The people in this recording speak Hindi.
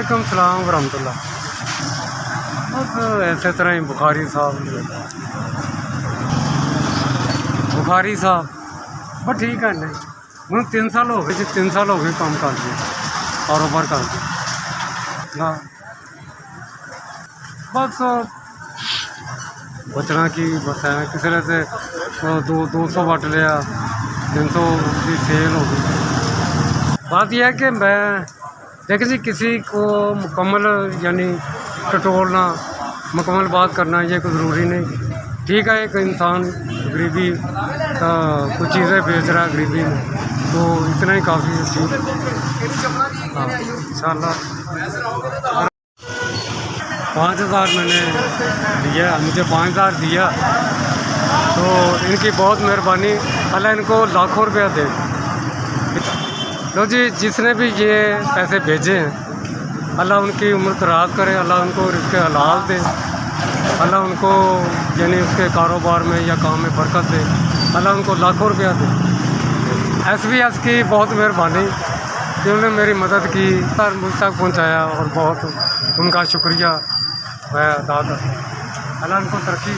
वालेकुम सलाम वरहमतुल्लाह। बस ऐसे तरह ही बुखारी साहब बस ठीक है नहीं हूँ 3 साल हो गए जी, 3 साल हो गए काम कर दिए कारोबार कर दिए। हाँ बस बचना की बस है किसी ने से 200 वट लिया 300 की सेल हो गई। बात यह है कि मैं देखिए जी किसी को मुकम्मल यानी टटोलना मुकम्मल बात करना ये कोई ज़रूरी नहीं। ठीक है एक इंसान गरीबी कुछ चीज़ें बेच रहा है गरीबी में तो इतना ही काफ़ी है। ठीक हाँ इंशाल्लाह 5000 मैंने दिया, मुझे 5000 दिया तो इनकी बहुत मेहरबानी। अल्लाह इनको लाखों रुपया दे। लो जी जिसने भी ये पैसे भेजे हैं अल्लाह उनकी उम्र दराज करे, अल्लाह उनको रिज़्क़ हलाल दे, अल्लाह उनको यानी उसके कारोबार में या काम में बरकत दे, अल्लाह उनको लाखों रुपया दे। SVS की बहुत मेहरबानी कि उन्होंने मेरी मदद की और मुझ तक पहुँचाया और बहुत उनका शुक्रिया मैं अदा करता हूँ। अल्लाह उनको तरक्की